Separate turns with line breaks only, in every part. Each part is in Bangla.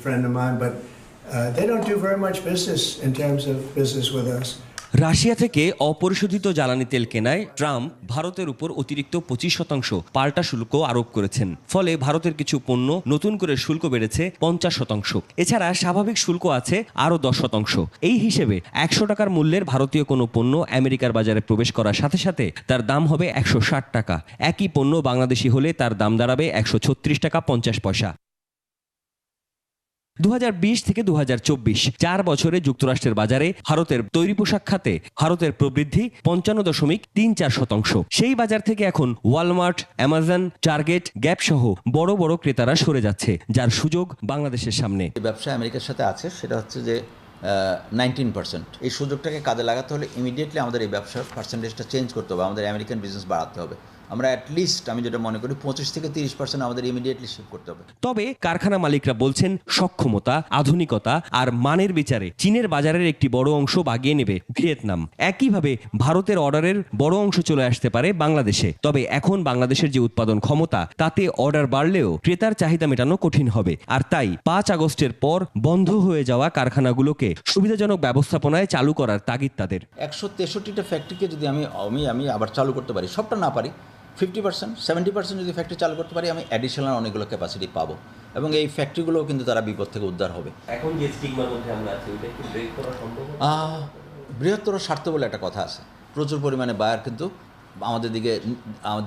friend of mine, but they don't do very much business in terms of business with us.
Russia থেকে অপরিশোধিত জ্বালানি তেল কেনায় ট্রাম্প ভারতের উপর অতিরিক্ত 25% পাল্টা শুল্ক আরোপ করেছেন। ফলে ভারতের কিছু পণ্য নতুন করে শুল্ক বেড়েছে 50%। এছাড়া স্বাভাবিক শুল্ক আছে আরও 10%। এই হিসেবে 100 টাকার মূল্যের ভারতীয় কোনো পণ্য আমেরিকার বাজারে প্রবেশ করার সাথে সাথে তার দাম হবে 160 টাকা। একই পণ্য বাংলাদেশি হলে তার দাম দাঁড়াবে 136 টাকা 50 পয়সা। 2020 থেকে 2024 4 বছরে যুক্তরাষ্ট্রের বাজারে ভারতের তৈরি পোশাক খাতে ভারতের প্রবৃদ্ধি 55.34%। সেই বাজার থেকে এখন ওয়ালমার্ট, অ্যামাজন, টার্গেট, গ্যাপ সহ বড় বড় ক্রেতারা সরে যাচ্ছে, যার সুযোগ বাংলাদেশের সামনে।
ব্যবসা আমেরিকার সাথে আছে, সেটা হচ্ছে যে 19%। এই সুযোগটাকে কাজে লাগাতে হলে ইমিডিয়েটলি আমাদের এই ব্যবসার পার্সেন্টেজটা চেঞ্জ করতে হবে, আমাদের আমেরিকান বিজনেস বাড়াতে হবে। আমরা অ্যাটলিস্ট আমি যেটা মনে করি 25 থেকে 30% আমাদের ইমিডিয়েটলি শিফট করতে হবে।
তবে কারখানা মালিকরা বলছেন সক্ষমতা, আধুনিকতা আর মানের বিচারে চীনের বাজারের একটি বড় অংশ বাগিয়ে নেবে ভিয়েতনাম। একইভাবে ভারতের অর্ডারের বড় অংশ চলে আসতে পারে বাংলাদেশে। তবে এখন বাংলাদেশের যে উৎপাদন ক্ষমতা, তাতে অর্ডার বাড়লেও ক্রেতার চাহিদা মেটানো কঠিন হবে। আর তাই 5 আগস্টের পর বন্ধ হয়ে যাওয়া কারখানাগুলোকে সুবিধাজনক ব্যবস্থাপনায় চালু করার তাগিদ তাদের।
163টা ফ্যাক্টরিকে যদি আমি আবার চালু করতে পারি, সবটা না পারি, 50%, 70% যদি ফ্যাক্টরি চালু করতে পারি, আমি অ্যাডিশনাল অনেকগুলো ক্যাপাসিটি পাবো এবং এই ফ্যাক্টরিগুলোও কিন্তু তারা বিপদ থেকে উদ্ধার হবে।
এখন যে স্টিগমার মধ্যে আমরা আছি, ওটা কি ব্রেক করা সম্ভব?
বৃহত্তর স্বার্থ বলে একটা কথা আছে। প্রচুর পরিমাণে বায়ার কিন্তু আমাদের দিকে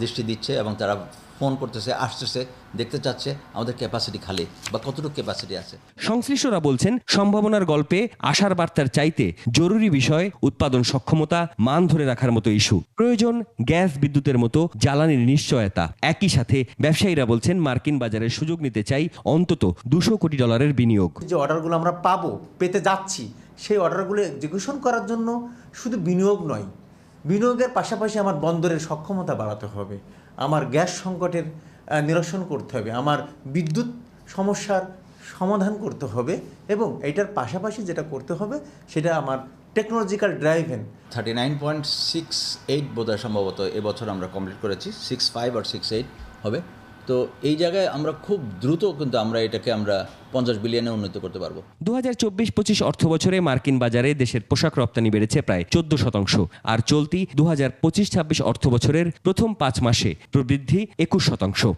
দৃষ্টি দিচ্ছে এবং তারা ফোন করতেছে, আসতেছে, দেখতে চাচ্ছে আমাদের ক্যাপাসিটি খালি বা কতটুকু ক্যাপাসিটি আছে।
সংশ্লিষ্টরা বলছেন সম্ভাবনার গল্পে আশার বার্তার চাইতে জরুরি বিষয় উৎপাদন সক্ষমতা, মান ধরে রাখার মতো ইস্যু। প্রয়োজন গ্যাস, বিদ্যুতের মতো জ্বালানির নিশ্চয়তা। একই সাথে ব্যবসায়ীরা বলছেন মার্কিন বাজারের সুযোগ নিতে চাই অন্তত $200 কোটি বিনিয়োগ।
যে অর্ডারগুলো আমরা পেতে যাচ্ছি, সেই অর্ডারগুলো এক্সিকিউশন করার জন্য শুধু বিনিয়োগ নয়, বিনিয়োগের পাশাপাশি আমার বন্দরের সক্ষমতা বাড়াতে হবে, আমার গ্যাস সংকটের নিরসন করতে হবে, আমার বিদ্যুৎ সমস্যার সমাধান করতে হবে এবং এটার পাশাপাশি যেটা করতে হবে সেটা আমার টেকনোলজিক্যাল ড্রাইভেন।
39.68 বোধহয় সম্ভবত এবছর আমরা কমপ্লিট করেছি, 65 আর 68 হবে। তো এই জায়গায় আমরা খুব দ্রুত কিন্তু এটাকে 50 বিলিয়নে উন্নীত করতে পারবো।
2024-25 অর্থ বছরে মার্কিন বাজারে দেশের পোশাক রপ্তানি বেড়েছে প্রায় 14%, আর চলতি 2025-26 অর্থ বছরের প্রথম 5 মাসে প্রবৃদ্ধি 21%।